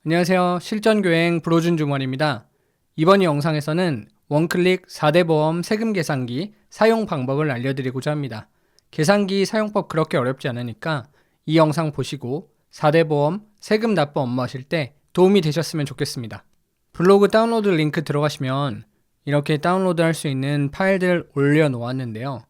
안녕하세요. 실전교행 브로준 주머니입니다. 이번 영상에서는 원클릭 4대 보험 세금 계산기 사용 방법을 알려드리고자 합니다. 계산기 사용법 그렇게 어렵지 않으니까 이 영상 보시고 4대 보험 세금 납부 업무하실 때 도움이 되셨으면 좋겠습니다. 블로그 다운로드 링크 들어가시면 이렇게 다운로드 할 수 있는 파일들 올려놓았는데요.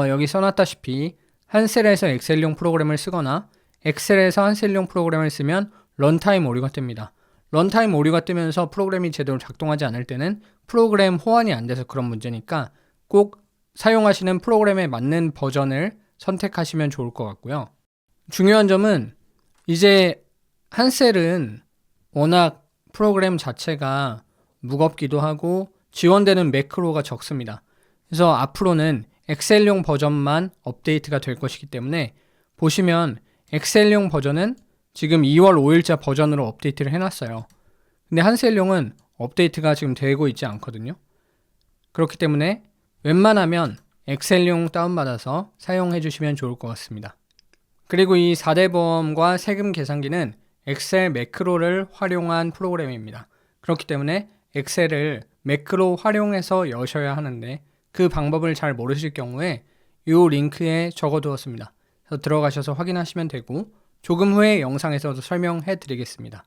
여기 써놨다시피 한셀에서 엑셀용 프로그램을 쓰거나 엑셀에서 한셀용 프로그램을 쓰면 런타임 오류가 뜹니다. 런타임 오류가 뜨면서 프로그램이 제대로 작동하지 않을 때는 프로그램 호환이 안 돼서 그런 문제니까 꼭 사용하시는 프로그램에 맞는 버전을 선택하시면 좋을 것 같고요. 중요한 점은 이제 한셀은 워낙 프로그램 자체가 무겁기도 하고 지원되는 매크로가 적습니다. 그래서 앞으로는 엑셀용 버전만 업데이트가 될 것이기 때문에 보시면 엑셀용 버전은 지금 2월 5일자 버전으로 업데이트를 해놨어요. 근데 한셀용은 업데이트가 지금 되고 있지 않거든요. 그렇기 때문에 웬만하면 엑셀용 다운받아서 사용해 주시면 좋을 것 같습니다. 그리고 이 4대 보험과 세금 계산기는 엑셀 매크로를 활용한 프로그램입니다. 그렇기 때문에 엑셀을 매크로 활용해서 여셔야 하는데 그 방법을 잘 모르실 경우에 이 링크에 적어두었습니다. 그래서 들어가셔서 확인하시면 되고 조금 후에 영상에서도 설명해 드리겠습니다.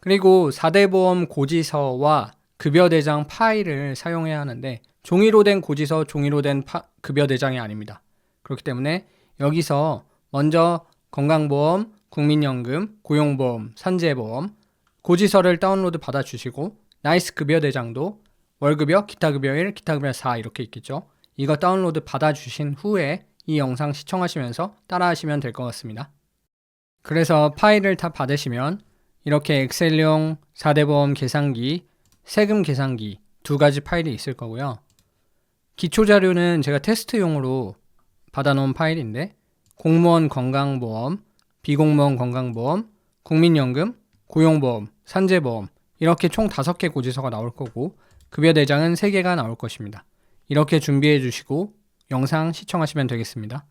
그리고 4대 보험 고지서와 급여대장 파일을 사용해야 하는데 종이로 된 고지서, 종이로 된 급여대장이 아닙니다. 그렇기 때문에 여기서 먼저 건강보험, 국민연금, 고용보험, 산재보험 고지서를 다운로드 받아주시고 나이스 급여대장도 월급여, 기타급여 1, 기타급여 4 이렇게 있겠죠. 이거 다운로드 받아주신 후에 이 영상 시청하시면서 따라하시면 될 것 같습니다. 그래서 파일을 다 받으시면 이렇게 엑셀용 4대 보험 계산기, 세금 계산기 두 가지 파일이 있을 거고요. 기초 자료는 제가 테스트용으로 받아놓은 파일인데 공무원 건강보험, 비공무원 건강보험, 국민연금, 고용보험, 산재보험 이렇게 총 5개 고지서가 나올 거고 급여대장은 3개가 나올 것입니다. 이렇게 준비해 주시고 영상 시청하시면 되겠습니다.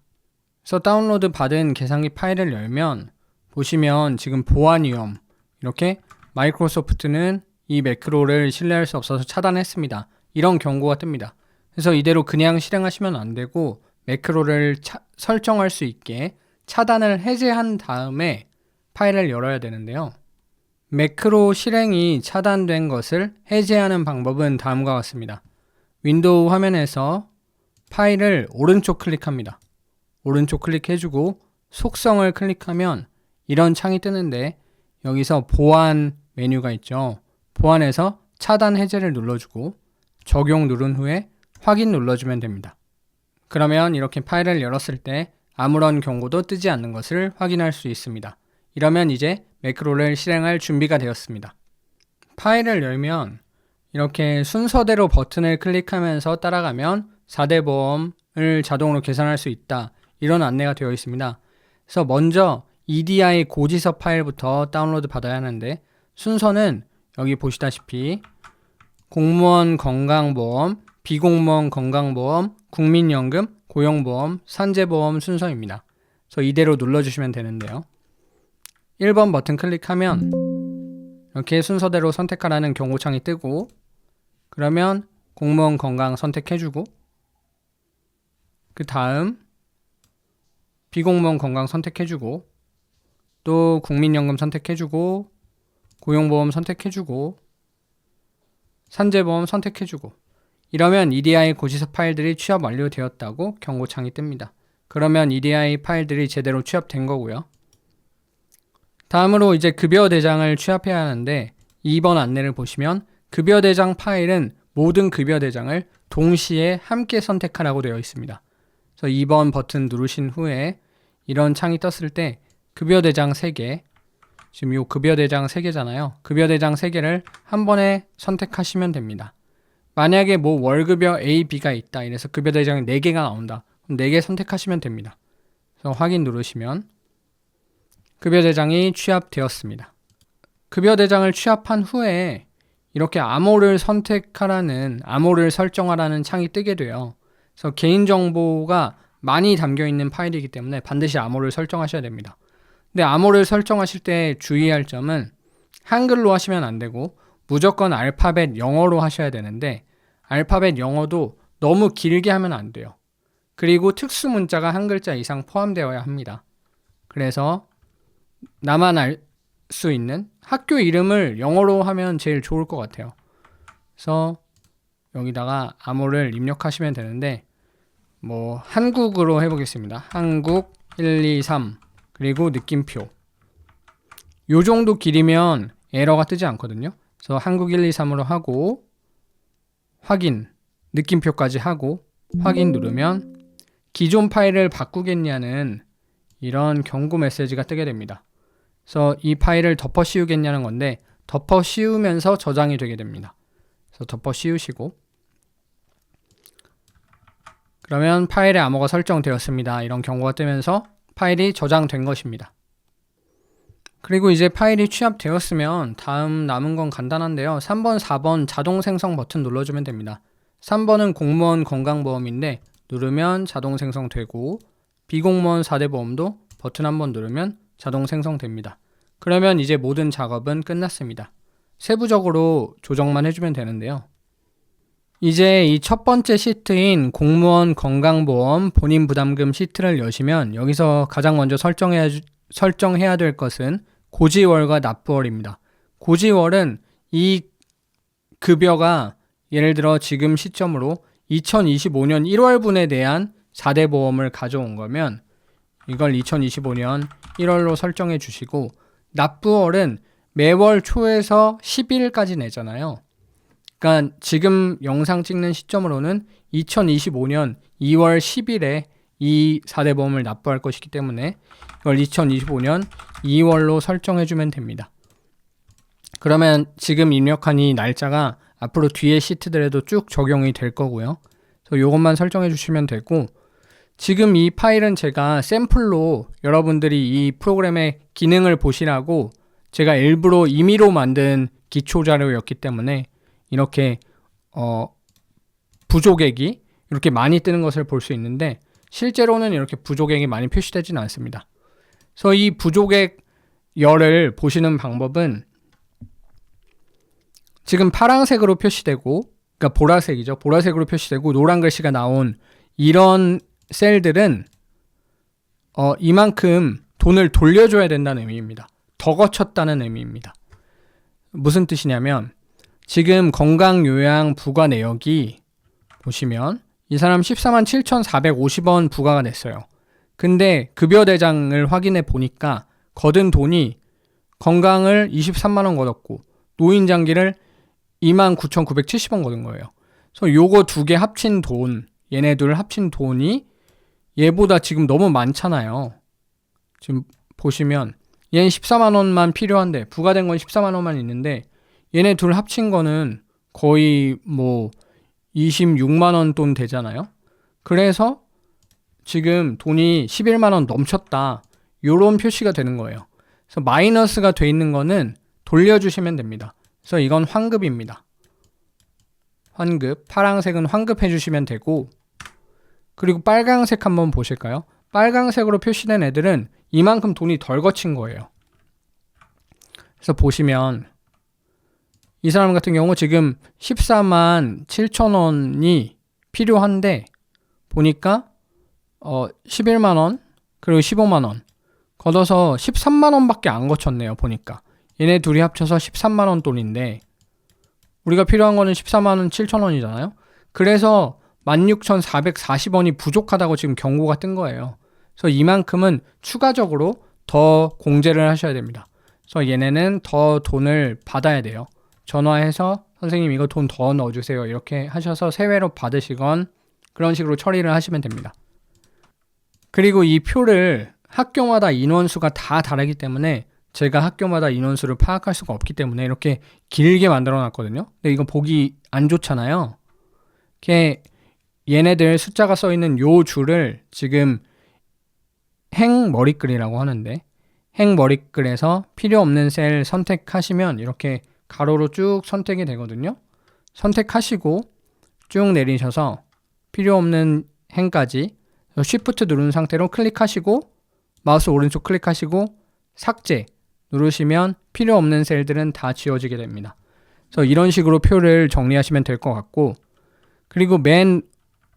그래서 다운로드 받은 계산기 파일을 열면 보시면 지금 보안 위험 이렇게 마이크로소프트는 이 매크로를 신뢰할 수 없어서 차단했습니다. 이런 경고가 뜹니다. 그래서 이대로 그냥 실행하시면 안 되고 매크로를 설정할 수 있게 차단을 해제한 다음에 파일을 열어야 되는데요. 매크로 실행이 차단된 것을 해제하는 방법은 다음과 같습니다. 윈도우 화면에서 파일을 오른쪽 클릭합니다. 오른쪽 클릭해주고 속성을 클릭하면 이런 창이 뜨는데 여기서 보안 메뉴가 있죠. 보안에서 차단 해제를 눌러주고 적용 누른 후에 확인 눌러주면 됩니다. 그러면 이렇게 파일을 열었을 때 아무런 경고도 뜨지 않는 것을 확인할 수 있습니다. 이러면 이제 매크로를 실행할 준비가 되었습니다. 파일을 열면 이렇게 순서대로 버튼을 클릭하면서 따라가면 4대 보험을 자동으로 계산할 수 있다. 이런 안내가 되어 있습니다. 그래서 먼저 EDI 고지서 파일부터 다운로드 받아야 하는데 순서는 여기 보시다시피 공무원 건강보험, 비공무원 건강보험, 국민연금, 고용보험, 산재보험 순서입니다. 그래서 이대로 눌러주시면 되는데요. 1번 버튼 클릭하면 이렇게 순서대로 선택하라는 경고창이 뜨고 그러면 공무원 건강 선택해주고 그 다음 비공무원 건강 선택해주고 또 국민연금 선택해주고 고용보험 선택해주고 산재보험 선택해주고 이러면 EDI 고지서 파일들이 취합 완료되었다고 경고창이 뜹니다. 그러면 EDI 파일들이 제대로 취합된 거고요. 다음으로 이제 급여대장을 취합해야 하는데 2번 안내를 보시면 급여대장 파일은 모든 급여대장을 동시에 함께 선택하라고 되어 있습니다. 그래서 2번 버튼 누르신 후에 이런 창이 떴을 때 급여대장 3개, 지금 이 급여대장 3개잖아요. 급여대장 3개를 한 번에 선택하시면 됩니다. 만약에 뭐 월급여 A, B가 있다. 이래서 급여대장이 4개가 나온다. 그럼 4개 선택하시면 됩니다. 그래서 확인 누르시면 급여대장이 취합되었습니다. 급여대장을 취합한 후에 이렇게 암호를 선택하라는, 암호를 설정하라는 창이 뜨게 돼요. 그래서 개인정보가 많이 담겨있는 파일이기 때문에 반드시 암호를 설정하셔야 됩니다. 근데 암호를 설정하실 때 주의할 점은 한글로 하시면 안 되고 무조건 알파벳 영어로 하셔야 되는데 알파벳 영어도 너무 길게 하면 안 돼요. 그리고 특수 문자가 한 글자 이상 포함되어야 합니다. 그래서 나만 알 수 있는 학교 이름을 영어로 하면 제일 좋을 것 같아요. 그래서 여기다가 암호를 입력하시면 되는데 뭐 한국으로 해보겠습니다. 한국 1, 2, 3 그리고 느낌표. 요 정도 길이면 에러가 뜨지 않거든요. 그래서 한국 1, 2, 3으로 하고 확인, 느낌표까지 하고 확인 누르면 기존 파일을 바꾸겠냐는 이런 경고 메시지가 뜨게 됩니다. 그래서 이 파일을 덮어 씌우겠냐는 건데 덮어 씌우면서 저장이 되게 됩니다. 그래서 덮어 씌우시고 그러면 파일의 암호가 설정되었습니다. 이런 경고가 뜨면서 파일이 저장된 것입니다. 그리고 이제 파일이 취합되었으면 다음 남은 건 간단한데요. 3번, 4번 자동 생성 버튼 눌러주면 됩니다. 3번은 공무원 건강보험인데 누르면 자동 생성되고 비공무원 4대 보험도 버튼 한번 누르면 자동 생성됩니다. 그러면 이제 모든 작업은 끝났습니다. 세부적으로 조정만 해주면 되는데요. 이제 이 첫 번째 시트인 공무원 건강보험 본인 부담금 시트를 여시면 여기서 가장 먼저 설정해야 될 것은 고지월과 납부월입니다. 고지월은 이 급여가 예를 들어 지금 시점으로 2025년 1월분에 대한 4대 보험을 가져온 거면 이걸 2025년 1월로 설정해 주시고 납부월은 매월 초에서 10일까지 내잖아요. 그러니까 지금 영상 찍는 시점으로는 2025년 2월 10일에 이 4대 보험을 납부할 것이기 때문에 이걸 2025년 2월로 설정해 주면 됩니다. 그러면 지금 입력한 이 날짜가 앞으로 뒤에 시트들에도 쭉 적용이 될 거고요. 그래서 이것만 설정해 주시면 되고 지금 이 파일은 제가 샘플로 여러분들이 이 프로그램의 기능을 보시라고 제가 일부러 임의로 만든 기초 자료였기 때문에 이렇게 부족액이 이렇게 많이 뜨는 것을 볼 수 있는데 실제로는 이렇게 부족액이 많이 표시되지는 않습니다. 그래서 이 부족액 열을 보시는 방법은 지금 파란색으로 표시되고 그러니까 보라색이죠. 보라색으로 표시되고 노란 글씨가 나온 이런 셀들은 이만큼 돈을 돌려줘야 된다는 의미입니다. 더 거쳤다는 의미입니다. 무슨 뜻이냐면 지금 건강요양 부과 내역이 보시면 이 사람 14만 7,450원 부과가 됐어요. 근데 급여대장을 확인해 보니까 거둔 돈이 건강을 23만 원 걷었고 노인장기를 29,970원 걷은 거예요. 그래서 요거 두 개 합친 돈, 얘네 둘 합친 돈이 얘보다 지금 너무 많잖아요. 지금 보시면 얘는 14만 원만 필요한데 부과된 건 14만 원만 있는데 얘네 둘 합친 거는 거의 뭐 26만 원 돈 되잖아요. 그래서 지금 돈이 11만 원 넘쳤다. 요런 표시가 되는 거예요. 그래서 마이너스가 돼 있는 거는 돌려주시면 됩니다. 그래서 이건 환급입니다. 환급. 파란색은 환급해 주시면 되고 그리고 빨강색 한번 보실까요? 빨강색으로 표시된 애들은 이만큼 돈이 덜 거친 거예요. 그래서 보시면 이 사람 같은 경우 지금 14만 7천 원이 필요한데 보니까 11만 원 그리고 15만 원 걷어서 13만 원밖에 안 거쳤네요. 보니까 얘네 둘이 합쳐서 13만 원 돈인데 우리가 필요한 거는 14만 원 7천 원이잖아요. 그래서 16,440원이 부족하다고 지금 경고가 뜬 거예요. 그래서 이만큼은 추가적으로 더 공제를 하셔야 됩니다. 그래서 얘네는 더 돈을 받아야 돼요. 전화해서 선생님 이거 돈 더 넣어주세요. 이렇게 하셔서 세외로 받으시건 그런 식으로 처리를 하시면 됩니다. 그리고 이 표를 학교마다 인원수가 다 다르기 때문에 제가 학교마다 인원수를 파악할 수가 없기 때문에 이렇게 길게 만들어 놨거든요. 근데 이거 보기 안 좋잖아요. 이렇게 얘네들 숫자가 써 있는 요 줄을 지금 행머리글이라고 하는데 행머리글에서 필요 없는 셀 선택하시면 이렇게 가로로 쭉 선택이 되거든요. 선택하시고 쭉 내리셔서 필요 없는 행까지 Shift 누른 상태로 클릭하시고 마우스 오른쪽 클릭하시고 삭제 누르시면 필요 없는 셀들은 다 지워지게 됩니다. 그래서 이런 식으로 표를 정리하시면 될 것 같고, 그리고 맨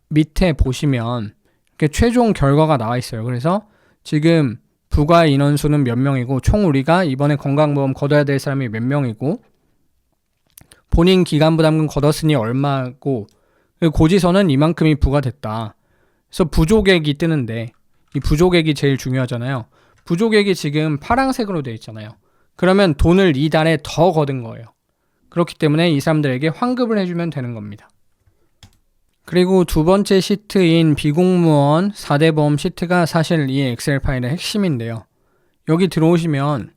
밑에 보시면 이렇게 최종 결과가 나와 있어요. 그래서 지금 부과 인원수는 몇 명이고, 총 우리가 이번에 건강보험 걷어야 될 사람이 몇 명이고, 본인 기간부담금 걷었으니 얼마고, 고지서는 이만큼이 부과됐다. 그래서 부족액이 뜨는데, 이 부족액이 제일 중요하잖아요. 부족액이 지금 파란색으로 되어 있잖아요. 그러면 돈을 이달에 더 걷은 거예요. 그렇기 때문에 이 사람들에게 환급을 해주면 되는 겁니다. 그리고 두 번째 시트인 비공무원 4대 보험 시트가 사실 이 엑셀 파일의 핵심인데요. 여기 들어오시면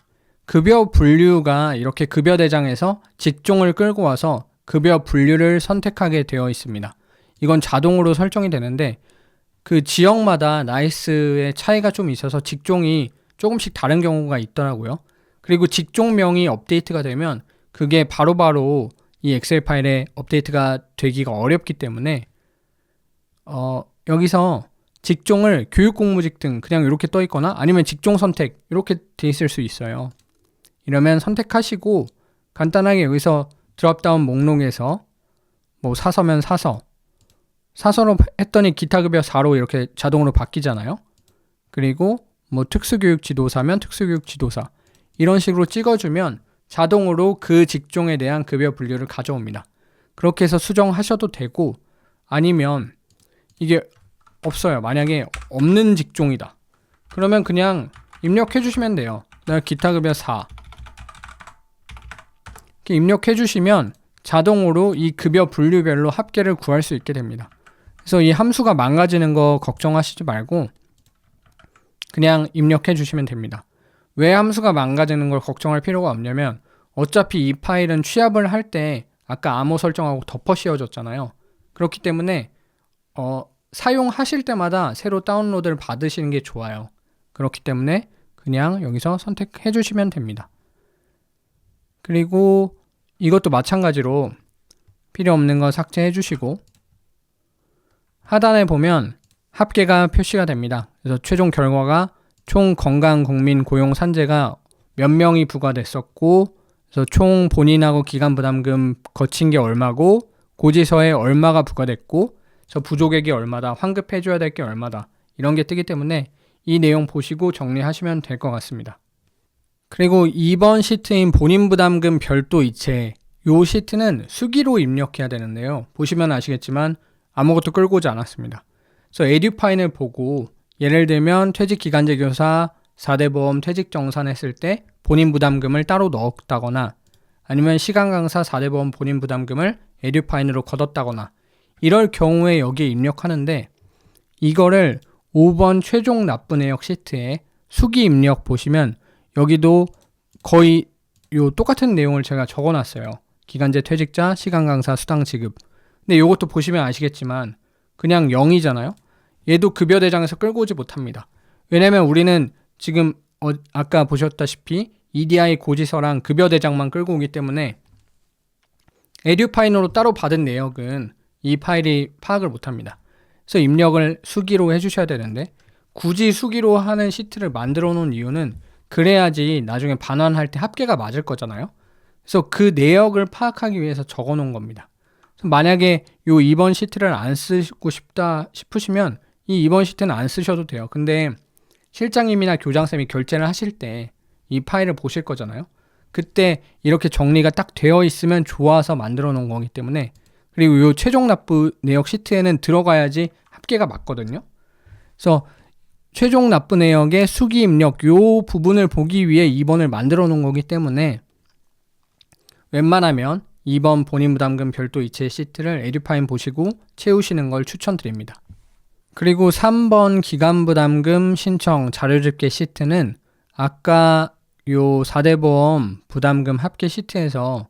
급여 분류가 이렇게 급여 대장에서 직종을 끌고 와서 급여 분류를 선택하게 되어 있습니다. 이건 자동으로 설정이 되는데 그 지역마다 나이스의 차이가 좀 있어서 직종이 조금씩 다른 경우가 있더라고요. 그리고 직종명이 업데이트가 되면 그게 바로바로 이 엑셀 파일에 업데이트가 되기가 어렵기 때문에 여기서 직종을 교육공무직 등 그냥 이렇게 떠 있거나 아니면 직종 선택 이렇게 돼 있을 수 있어요. 이러면 선택하시고 간단하게 여기서 드롭다운 목록에서 뭐 사서면 사서로 했더니 기타급여 4로 이렇게 자동으로 바뀌잖아요. 그리고 뭐 특수교육 지도사면 특수교육 지도사 이런 식으로 찍어주면 자동으로 그 직종에 대한 급여 분류를 가져옵니다. 그렇게 해서 수정하셔도 되고 아니면 이게 없어요. 만약에 없는 직종이다. 그러면 그냥 입력해 주시면 돼요. 내가 기타급여 4 이렇게 입력해 주시면 자동으로 이 급여 분류별로 합계를 구할 수 있게 됩니다. 그래서 이 함수가 망가지는 거 걱정하시지 말고 그냥 입력해 주시면 됩니다. 왜 함수가 망가지는 걸 걱정할 필요가 없냐면 어차피 이 파일은 취합을 할 때 아까 암호 설정하고 덮어 씌워졌잖아요. 그렇기 때문에 사용하실 때마다 새로 다운로드를 받으시는 게 좋아요. 그렇기 때문에 그냥 여기서 선택해 주시면 됩니다. 그리고 이것도 마찬가지로 필요 없는 거 삭제해 주시고 하단에 보면 합계가 표시가 됩니다. 그래서 최종 결과가 총 건강국민고용산재가 몇 명이 부과됐었고 그래서 총 본인하고 기간부담금 거친 게 얼마고 고지서에 얼마가 부과됐고 저 부족액이 얼마다 환급해줘야 될 게 얼마다 이런 게 뜨기 때문에 이 내용 보시고 정리하시면 될 것 같습니다. 그리고 2번 시트인 본인부담금 별도 이체 이 시트는 수기로 입력해야 되는데요. 보시면 아시겠지만 아무것도 끌고 오지 않았습니다. 그래서 에듀 파일을 보고 예를 들면 퇴직기간제 교사 4대 보험 퇴직 정산했을 때 본인 부담금을 따로 넣었다거나 아니면 시간 강사 4대 보험 본인 부담금을 에듀 파일로 걷었다거나 이럴 경우에 여기에 입력하는데 이거를 5번 최종 납부 내역 시트에 수기 입력 보시면 여기도 거의 요 똑같은 내용을 제가 적어놨어요. 기간제 퇴직자 시간 강사 수당 지급. 근데 이것도 보시면 아시겠지만 그냥 0이잖아요. 얘도 급여 대장에서 끌고 오지 못합니다. 왜냐면 우리는 지금 아까 보셨다시피 EDI 고지서랑 급여 대장만 끌고 오기 때문에 에듀 파일로 따로 받은 내역은 이 파일이 파악을 못합니다. 그래서 입력을 수기로 해주셔야 되는데 굳이 수기로 하는 시트를 만들어 놓은 이유는 그래야지 나중에 반환할 때 합계가 맞을 거잖아요. 그래서 그 내역을 파악하기 위해서 적어 놓은 겁니다. 만약에 요 2번 시트를 안 쓰고 싶다 싶으시면 이 2번 시트는 안 쓰셔도 돼요. 근데 실장님이나 교장쌤이 결제를 하실 때 이 파일을 보실 거잖아요. 그때 이렇게 정리가 딱 되어 있으면 좋아서 만들어 놓은 거기 때문에 그리고 요 최종 납부 내역 시트에는 들어가야지 합계가 맞거든요. 그래서 최종 납부 내역의 수기 입력 요 부분을 보기 위해 2번을 만들어 놓은 거기 때문에 웬만하면 2번 본인부담금 별도 이체 시트를 에듀파인 보시고 채우시는 걸 추천드립니다. 그리고 3번 기간부담금 신청 자료집계 시트는 아까 요 4대 보험 부담금 합계 시트에서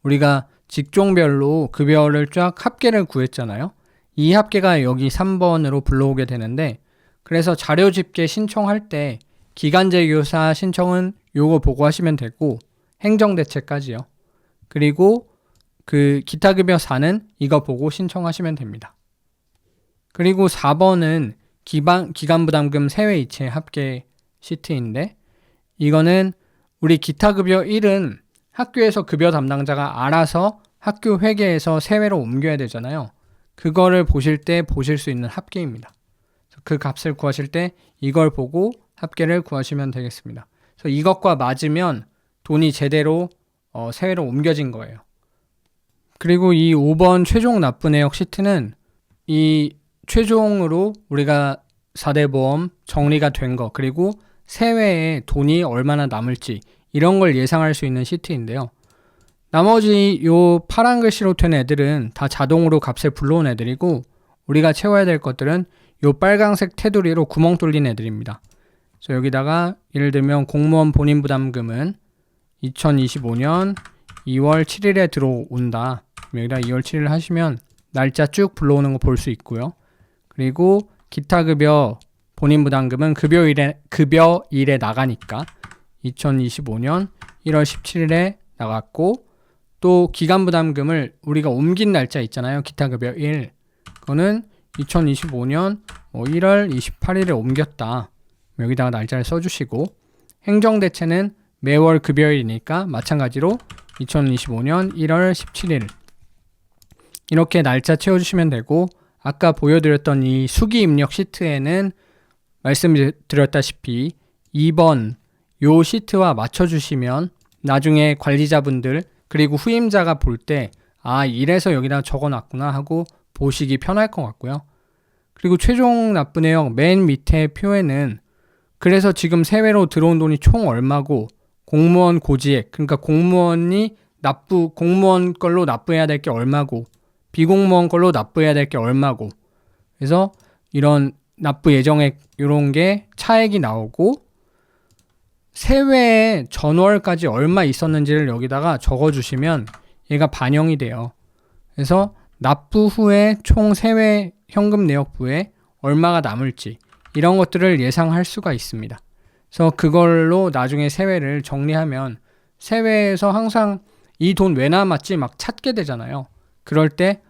우리가 직종별로 급여를 쫙 합계를 구했잖아요. 이 합계가 여기 3번으로 불러오게 되는데 그래서 자료집계 신청할 때 기간제 교사 신청은 요거 보고 하시면 되고 행정대체까지요. 그리고 그 기타급여 4는 이거 보고 신청하시면 됩니다. 그리고 4번은 기간부담금 세외이체 합계 시트인데 이거는 우리 기타급여 1은 학교에서 급여 담당자가 알아서 학교 회계에서 세외로 옮겨야 되잖아요. 그거를 보실 때 보실 수 있는 합계입니다. 그 값을 구하실 때 이걸 보고 합계를 구하시면 되겠습니다. 그래서 이것과 맞으면 돈이 제대로 세외로 옮겨진 거예요. 그리고 이 5번 최종 납부 내역 시트는 이 최종으로 우리가 4대 보험 정리가 된 거, 그리고 세외에 돈이 얼마나 남을지 이런 걸 예상할 수 있는 시트인데요. 나머지 요 파란 글씨로 된 애들은 다 자동으로 값을 불러온 애들이고, 우리가 채워야 될 것들은 요 빨강색 테두리로 구멍 뚫린 애들입니다. 그래서 여기다가 예를 들면 공무원 본인 부담금은 2025년 2월 7일에 들어온다. 여기다 2월 7일 하시면 날짜 쭉 불러오는 거 볼 수 있고요. 그리고 기타급여 본인 부담금은 급여일에 나가니까 2025년 1월 17일에 나갔고, 또 기간부담금을 우리가 옮긴 날짜 있잖아요. 기타급여 1. 그거는 2025년 1월 28일에 옮겼다. 여기다가 날짜를 써주시고, 행정대체는 매월 급여일이니까 마찬가지로 2025년 1월 17일 이렇게 날짜 채워주시면 되고, 아까 보여드렸던 이 수기 입력 시트에는 말씀드렸다시피 2번 요 시트와 맞춰주시면 나중에 관리자분들 그리고 후임자가 볼 때 이래서 여기다 적어놨구나 하고 보시기 편할 것 같고요. 그리고 최종 납부 내역 맨 밑에 표에는 그래서 지금 세외로 들어온 돈이 총 얼마고, 공무원 고지액, 그러니까 공무원 걸로 납부해야 될 게 얼마고, 비공무원 걸로 납부해야 될 게 얼마고, 그래서 이런 납부 예정액 이런 게 차액이 나오고, 세외에 전월까지 얼마 있었는지를 여기다가 적어주시면 얘가 반영이 돼요. 그래서 납부 후에 총 세외 현금 내역부에 얼마가 남을지 이런 것들을 예상할 수가 있습니다. 그래서 그걸로 나중에 세외를 정리하면 세외에서 항상 이 돈 왜 남았지 막 찾게 되잖아요. 그럴 때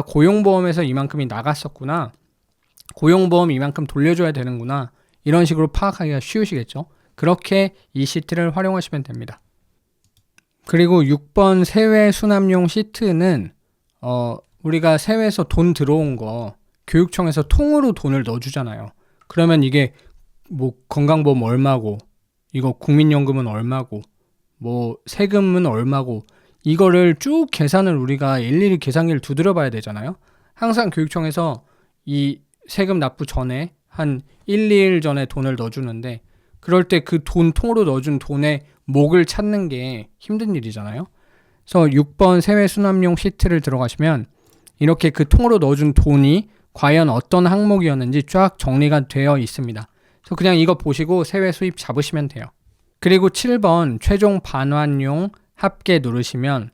고용보험에서 이만큼이 나갔었구나, 고용보험 이만큼 돌려줘야 되는구나, 이런 식으로 파악하기가 쉬우시겠죠. 그렇게 이 시트를 활용하시면 됩니다. 그리고 6번 세외 수납용 시트는 우리가 세외에서 돈 들어온 거 교육청에서 통으로 돈을 넣어주잖아요. 그러면 이게 뭐 건강보험 얼마고, 이거 국민연금은 얼마고, 뭐 세금은 얼마고, 이거를 쭉 계산을 우리가 일일이 계산기를 두드려 봐야 되잖아요. 항상 교육청에서 이 세금 납부 전에 한 1, 2일 전에 돈을 넣어주는데, 그럴 때 그 돈 통으로 넣어준 돈의 목을 찾는 게 힘든 일이잖아요. 그래서 6번 세외 수납용 시트를 들어가시면 이렇게 그 통으로 넣어준 돈이 과연 어떤 항목이었는지 쫙 정리가 되어 있습니다. 그래서 그냥 이거 보시고 세외 수입 잡으시면 돼요. 그리고 7번 최종 반환용 합계 누르시면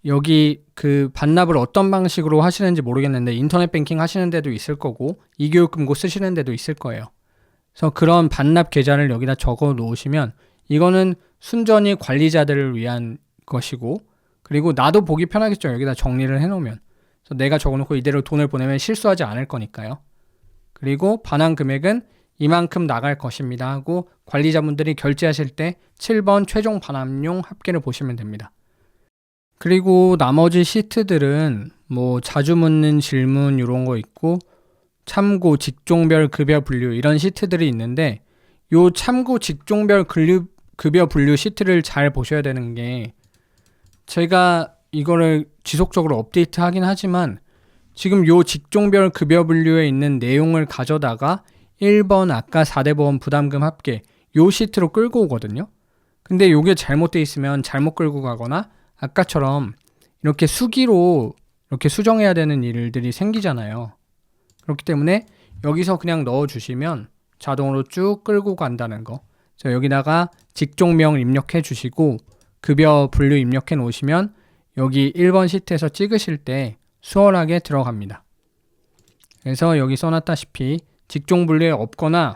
여기 그 반납을 어떤 방식으로 하시는지 모르겠는데 인터넷 뱅킹 하시는 데도 있을 거고 이교육금고 쓰시는 데도 있을 거예요. 그래서 그런 반납 계좌를 여기다 적어 놓으시면 이거는 순전히 관리자들을 위한 것이고, 그리고 나도 보기 편하겠죠. 여기다 정리를 해놓으면. 그래서 내가 적어놓고 이대로 돈을 보내면 실수하지 않을 거니까요. 그리고 반환 금액은 이만큼 나갈 것입니다 하고 관리자분들이 결제하실 때 7번 최종 반환용 합계를 보시면 됩니다. 그리고 나머지 시트들은 뭐 자주 묻는 질문 이런 거 있고, 참고 직종별 급여 분류 이런 시트들이 있는데, 요 참고 직종별 급여 분류 시트를 잘 보셔야 되는 게, 제가 이거를 지속적으로 업데이트 하긴 하지만 지금 요 직종별 급여 분류에 있는 내용을 가져다가 1번 아까 4대 보험 부담금 합계 요 시트로 끌고 오거든요. 근데 요게 잘못돼 있으면 잘못 끌고 가거나 아까처럼 이렇게 수기로 이렇게 수정해야 되는 일들이 생기잖아요. 그렇기 때문에 여기서 그냥 넣어주시면 자동으로 쭉 끌고 간다는 거. 여기다가 직종명 입력해 주시고 급여 분류 입력해 놓으시면 여기 1번 시트에서 찍으실 때 수월하게 들어갑니다. 그래서 여기 써놨다시피 직종 분류에 없거나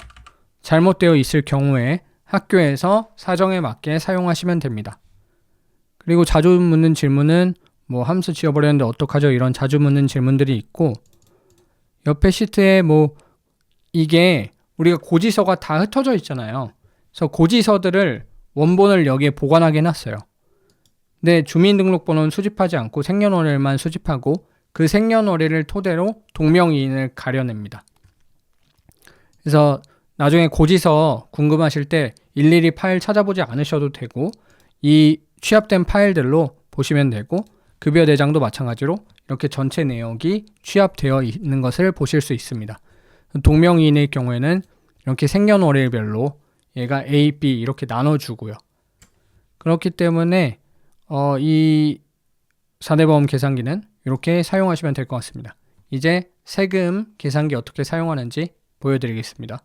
잘못되어 있을 경우에 학교에서 사정에 맞게 사용하시면 됩니다. 그리고 자주 묻는 질문은 뭐 함수 지워버렸는데 어떡하죠? 이런 자주 묻는 질문들이 있고, 옆에 시트에 뭐 이게 우리가 고지서가 다 흩어져 있잖아요. 그래서 고지서들을 원본을 여기에 보관하게 해놨어요. 근데 주민등록번호는 수집하지 않고 생년월일만 수집하고 그 생년월일을 토대로 동명이인을 가려냅니다. 그래서 나중에 고지서 궁금하실 때 일일이 파일 찾아보지 않으셔도 되고 이 취합된 파일들로 보시면 되고 급여대장도 마찬가지로 이렇게 전체 내역이 취합되어 있는 것을 보실 수 있습니다. 동명이인의 경우에는 이렇게 생년월일별로 얘가 A, B 이렇게 나눠주고요. 그렇기 때문에 이 4대 보험 계산기는 이렇게 사용하시면 될 것 같습니다. 이제 세금 계산기 어떻게 사용하는지 보여드리겠습니다.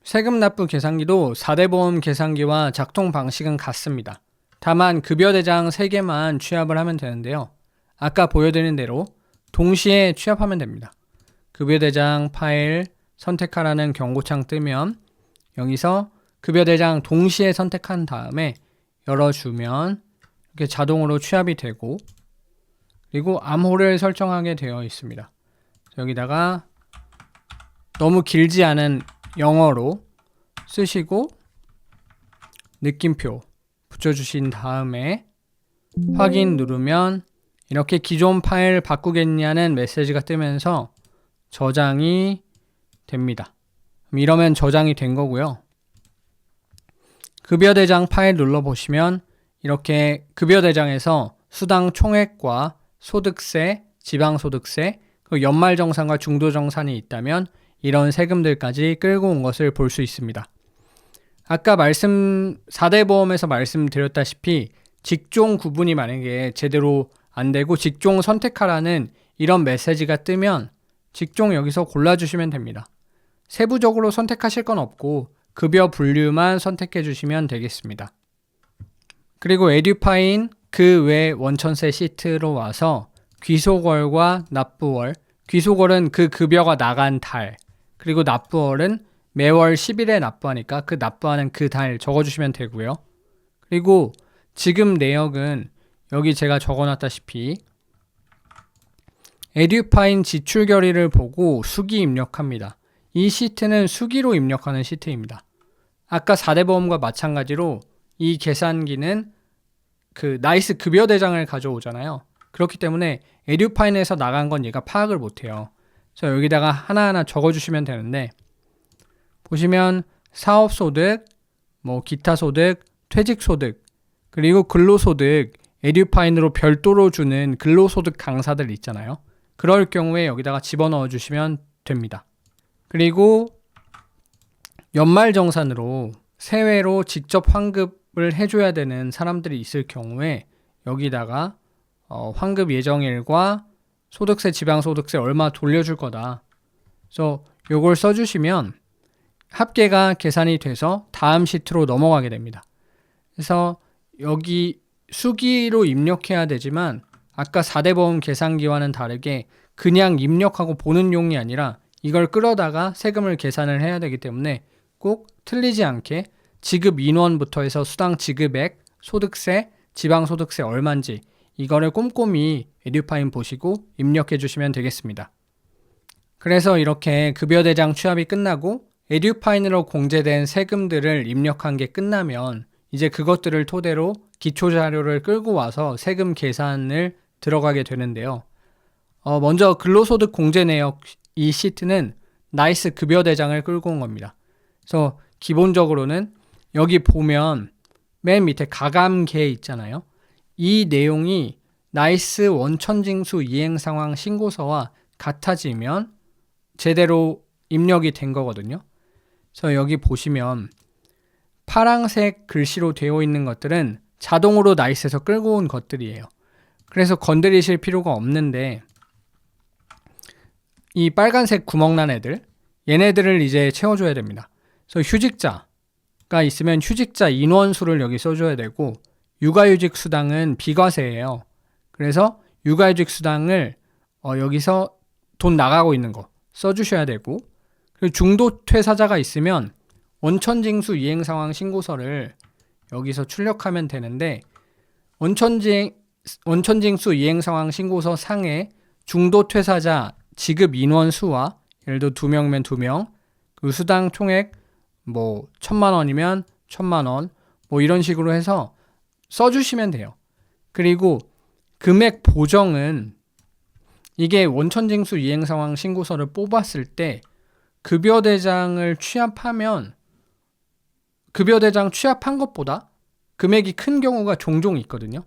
세금 납부 계산기도 4대 보험 계산기와 작동 방식은 같습니다. 다만 급여대장 3개만 취합을 하면 되는데요. 아까 보여드린 대로 동시에 취합하면 됩니다. 급여대장 파일 선택하라는 경고창 뜨면 여기서 급여대장 동시에 선택한 다음에 열어주면 이렇게 자동으로 취합이 되고 그리고 암호를 설정하게 되어 있습니다. 여기다가 너무 길지 않은 영어로 쓰시고 느낌표 붙여주신 다음에 확인 누르면 이렇게 기존 파일 바꾸겠냐는 메시지가 뜨면서 저장이 됩니다. 이러면 저장이 된 거고요. 급여대장 파일 눌러보시면 이렇게 급여대장에서 수당 총액과 소득세, 지방소득세, 그리고 연말정산과 중도정산이 있다면 이런 세금들까지 끌고 온 것을 볼 수 있습니다. 아까 4대 보험에서 말씀드렸다시피 직종 구분이 만약에 제대로 안 되고 직종 선택하라는 이런 메시지가 뜨면 직종 여기서 골라주시면 됩니다. 세부적으로 선택하실 건 없고 급여 분류만 선택해 주시면 되겠습니다. 그리고 에듀파인 그 외 원천세 시트로 와서 귀속월과 납부월, 귀속월은 그 급여가 나간 달, 그리고 납부월은 매월 10일에 납부하니까 그 납부하는 그 달 적어주시면 되고요. 그리고 지급 내역은 여기 제가 적어놨다시피 에듀파인 지출 결의를 보고 수기 입력합니다. 이 시트는 수기로 입력하는 시트입니다. 아까 4대 보험과 마찬가지로 이 계산기는 그 나이스 급여 대장을 가져오잖아요. 그렇기 때문에 에듀파인에서 나간 건 얘가 파악을 못해요. 그래서 여기다가 하나하나 적어주시면 되는데 보시면 사업소득, 기타소득, 퇴직소득, 그리고 근로소득 에듀파인으로 별도로 주는 근로소득 강사들 있잖아요. 그럴 경우에 여기다가 집어넣어 주시면 됩니다. 그리고 연말정산으로 세외로 직접 환급을 해줘야 되는 사람들이 있을 경우에 여기다가 환급 예정일과 소득세, 지방소득세 얼마 돌려줄 거다. 그래서 요걸 써주시면 합계가 계산이 돼서 다음 시트로 넘어가게 됩니다. 그래서 여기 수기로 입력해야 되지만 아까 4대 보험 계산기와는 다르게 그냥 입력하고 보는 용이 아니라 이걸 끌어다가 세금을 계산을 해야 되기 때문에 꼭 틀리지 않게 지급 인원부터 해서 수당 지급액, 소득세, 지방소득세 얼마인지 이거를 꼼꼼히 에듀파인 보시고 입력해 주시면 되겠습니다. 그래서 이렇게 급여대장 취합이 끝나고 에듀파인으로 공제된 세금들을 입력한 게 끝나면 이제 그것들을 토대로 기초자료를 끌고 와서 세금 계산을 들어가게 되는데요. 먼저 근로소득 공제 내역 이 시트는 나이스 급여대장을 끌고 온 겁니다. 그래서 기본적으로는 여기 보면 맨 밑에 가감계 있잖아요. 이 내용이 나이스 원천징수 이행상황 신고서와 같아지면 제대로 입력이 된 거거든요. 그래서 여기 보시면 파란색 글씨로 되어 있는 것들은 자동으로 나이스에서 끌고 온 것들이에요. 그래서 건드리실 필요가 없는데 이 빨간색 구멍 난 애들, 얘네들을 이제 채워줘야 됩니다. 그래서 휴직자가 있으면 휴직자 인원수를 여기 써줘야 되고 육아휴직 수당은 비과세예요. 그래서 육아휴직 수당을 여기서 돈 나가고 있는 거 써주셔야 되고 그리고 중도 퇴사자가 있으면 원천징수 이행상황 신고서를 여기서 출력하면 되는데 원천징수 이행상황 신고서 상에 중도 퇴사자 지급 인원 수와 예를 들어 2명이면 2명, 그 수당 총액 1,000만 원이면 1,000만 원, 뭐 이런 식으로 해서 써주시면 돼요. 그리고 금액 보정은 이게 원천징수 이행상황 신고서를 뽑았을 때 급여대장을 취합하면 급여대장 취합한 것보다 금액이 큰 경우가 종종 있거든요.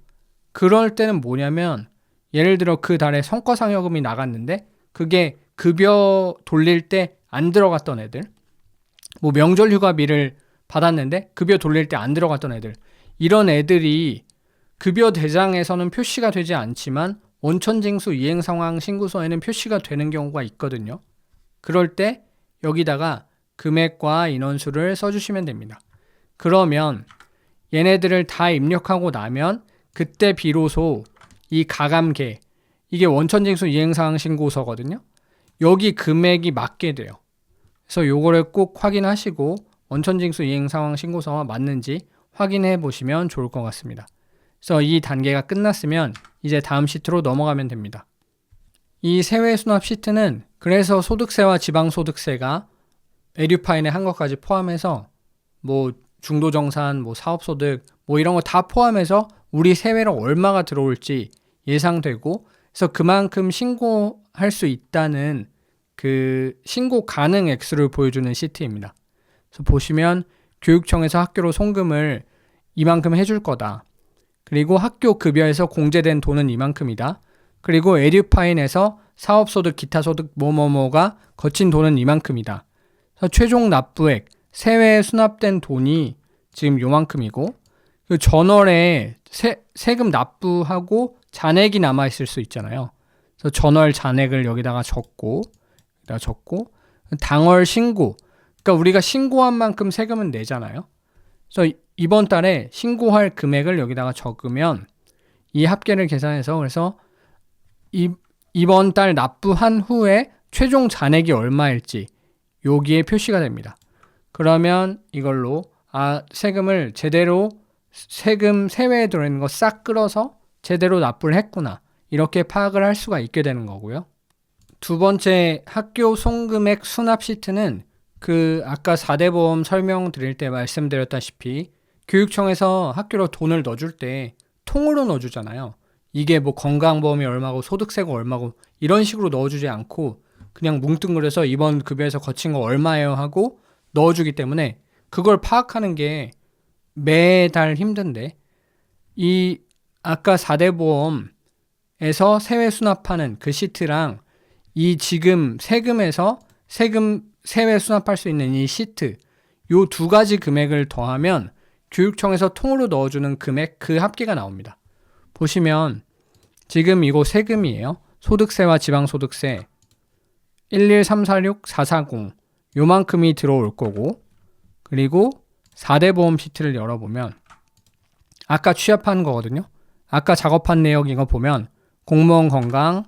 그럴 때는 뭐냐면 예를 들어 그 달에 성과상여금이 나갔는데 그게 급여 돌릴 때 안 들어갔던 애들, 뭐 명절 휴가비를 받았는데 급여 돌릴 때 안 들어갔던 애들, 이런 애들이 급여 대장에서는 표시가 되지 않지만 원천징수 이행상황 신고서에는 표시가 되는 경우가 있거든요. 그럴 때 여기다가 금액과 인원수를 써주시면 됩니다. 그러면 얘네들을 다 입력하고 나면 그때 비로소 이 가감계, 이게 원천징수 이행상황 신고서거든요. 여기 금액이 맞게 돼요. 그래서 요거를 꼭 확인하시고 원천징수 이행상황 신고서와 맞는지 확인해 보시면 좋을 것 같습니다. 그래서 이 단계가 끝났으면 이제 다음 시트로 넘어가면 됩니다. 이 세외수납 시트는 그래서 소득세와 지방소득세가 에듀파인에 한 것까지 포함해서 뭐 중도정산, 뭐 사업소득, 뭐 이런 거 다 포함해서 우리 세외로 얼마가 들어올지 예상되고, 그래서 그만큼 신고할 수 있다는 그 신고 가능 액수를 보여주는 시트입니다. 그래서 보시면 교육청에서 학교로 송금을 이만큼 해줄 거다. 그리고 학교 급여에서 공제된 돈은 이만큼이다. 그리고 에듀파인에서 사업소득, 기타소득 뭐뭐뭐가 거친 돈은 이만큼이다. 그래서 최종 납부액, 세외에 수납된 돈이 지금 요만큼이고, 그 전월에 세금 납부하고 잔액이 남아있을 수 있잖아요. 그래서 전월 잔액을 여기다가 적고 당월 신고, 그러니까 우리가 신고한 만큼 세금은 내잖아요. 그래서 이번 달에 신고할 금액을 여기다가 적으면 이 합계를 계산해서, 그래서 이번 달 납부한 후에 최종 잔액이 얼마일지 여기에 표시가 됩니다. 그러면 이걸로 세금을 제대로 세금 세외에 들어있는 거 싹 끌어서 제대로 납부를 했구나, 이렇게 파악을 할 수가 있게 되는 거고요. 두 번째 학교 송금액 수납 시트는 그 아까 4대 보험 설명드릴 때 말씀드렸다시피 교육청에서 학교로 돈을 넣어줄 때 통으로 넣어주잖아요. 이게 뭐 건강보험이 얼마고 소득세가 얼마고 이런 식으로 넣어주지 않고 그냥 뭉뚱그려서 이번 급여에서 거친 거 얼마예요 하고 넣어주기 때문에 그걸 파악하는 게 매달 힘든데, 이 아까 4대 보험에서 세외 수납하는 그 시트랑 이 지금 세금에서 세외 수납할 수 있는 이 시트, 요 두 가지 금액을 더하면 교육청에서 통으로 넣어주는 금액, 그 합계가 나옵니다. 보시면 지금 이거 세금이에요. 소득세와 지방소득세 11346,440 요만큼이 들어올 거고, 그리고 4대 보험 시트를 열어보면 아까 취합한 거거든요. 아까 작업한 내역 이거 보면 공무원 건강,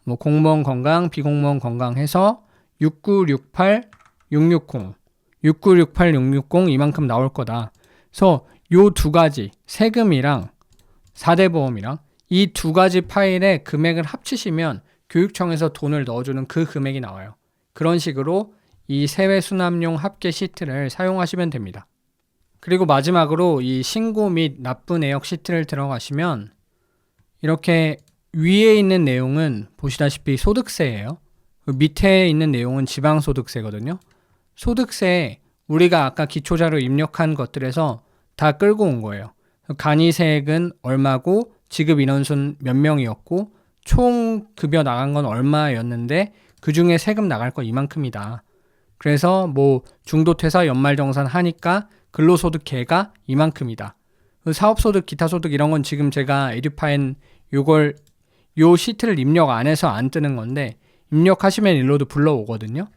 뭐 공무원 건강, 비공무원 건강 해서 6968, 660, 6968, 660 이만큼 나올 거다. 그래서 요 두 가지 세금이랑 4대 보험이랑 이 두 가지 파일에 금액을 합치시면 교육청에서 돈을 넣어주는 그 금액이 나와요. 그런 식으로 이 세외 수납용 합계 시트를 사용하시면 됩니다. 그리고 마지막으로 이 신고 및 납부 내역 시트를 들어가시면 이렇게 위에 있는 내용은 보시다시피 소득세예요. 밑에 있는 내용은 지방소득세거든요. 소득세 우리가 아까 기초자료 입력한 것들에서 다 끌고 온 거예요. 간이세액은 얼마고 지급 인원수는 몇 명이었고 총 급여 나간 건 얼마였는데 그중에 세금 나갈 거 이만큼이다. 그래서 뭐 중도퇴사 연말정산 하니까 근로소득계가 이만큼이다. 사업소득, 기타소득 이런 건 지금 제가 에듀파인 요 시트를 입력 안 해서 안 뜨는 건데 입력하시면 일로도 불러오거든요.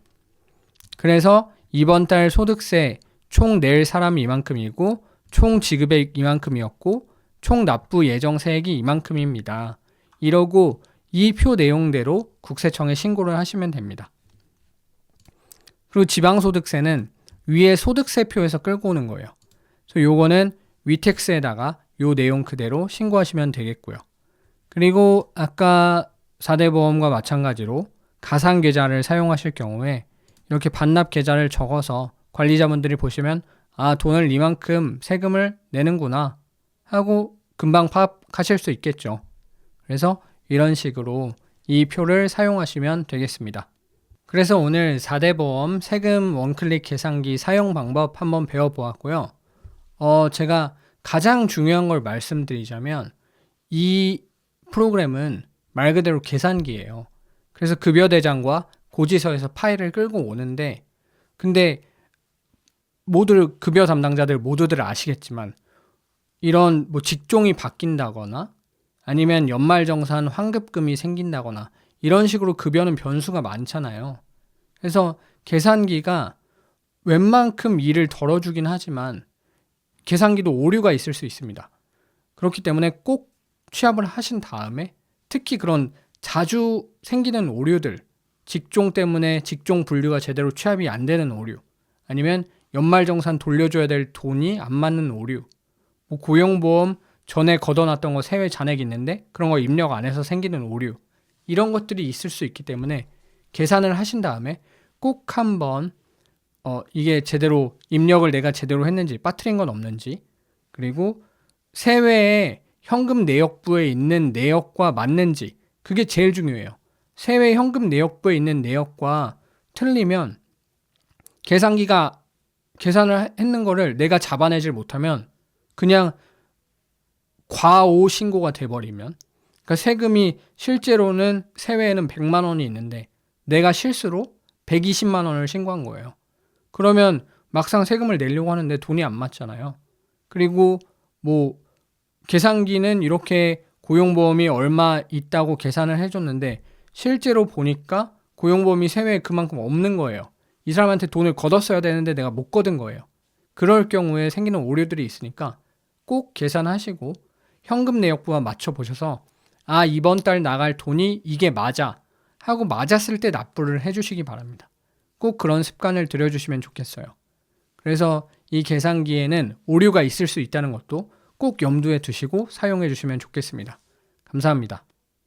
그래서 이번 달 소득세 총 낼 사람이 이만큼이고 총 지급액 이만큼이었고 총 납부 예정 세액이 이만큼입니다. 이러고 이 표 내용대로 국세청에 신고를 하시면 됩니다. 그리고 지방소득세는 위에 소득세표에서 끌고 오는 거예요. 그래서 요거는 위택스에다가 요 내용 그대로 신고하시면 되겠고요. 그리고 아까 4대 보험과 마찬가지로 가상계좌를 사용하실 경우에 이렇게 반납 계좌를 적어서 관리자분들이 보시면 아, 돈을 이만큼 세금을 내는구나 하고 금방 파악하실 수 있겠죠. 그래서 이런 식으로 이 표를 사용하시면 되겠습니다. 그래서 오늘 4대 보험 세금 원클릭 계산기 사용 방법 한번 배워보았고요. 제가 가장 중요한 걸 말씀드리자면 이 프로그램은 말 그대로 계산기예요. 그래서 급여대장과 고지서에서 파일을 끌고 오는데, 근데 모두 급여 담당자들 모두들 아시겠지만 이런 뭐 직종이 바뀐다거나 아니면 연말정산 환급금이 생긴다거나 이런 식으로 급여는 변수가 많잖아요. 그래서 계산기가 웬만큼 일을 덜어주긴 하지만 계산기도 오류가 있을 수 있습니다. 그렇기 때문에 꼭 취합을 하신 다음에 특히 그런 자주 생기는 오류들, 직종 때문에 직종 분류가 제대로 취합이 안 되는 오류, 아니면 연말정산 돌려줘야 될 돈이 안 맞는 오류, 뭐 고용보험 전에 걷어놨던 거 세외 잔액이 있는데 그런 거 입력 안 해서 생기는 오류, 이런 것들이 있을 수 있기 때문에 계산을 하신 다음에 꼭 한번 이게 제대로 입력을 내가 제대로 했는지 빠뜨린 건 없는지, 그리고 세외에 현금 내역부에 있는 내역과 맞는지, 그게 제일 중요해요. 세외 현금 내역부에 있는 내역과 틀리면 계산기가 계산을 했는 거를 내가 잡아내질 못하면 그냥 과오 신고가 돼버리면, 그러니까 세금이 실제로는 세외에는 100만 원이 있는데 내가 실수로 120만 원을 신고한 거예요. 그러면 막상 세금을 내려고 하는데 돈이 안 맞잖아요. 그리고 뭐 계산기는 이렇게 고용보험이 얼마 있다고 계산을 해줬는데 실제로 보니까 고용보험이 세외에 그만큼 없는 거예요. 이 사람한테 돈을 걷었어야 되는데 내가 못 걷은 거예요. 그럴 경우에 생기는 오류들이 있으니까 꼭 계산하시고 현금 내역부와 맞춰보셔서 아, 이번 달 나갈 돈이 이게 맞아 하고 맞았을 때 납부를 해주시기 바랍니다. 꼭 그런 습관을 들여주시면 좋겠어요. 그래서 이 계산기에는 오류가 있을 수 있다는 것도 꼭 염두에 두시고 사용해 주시면 좋겠습니다. 감사합니다.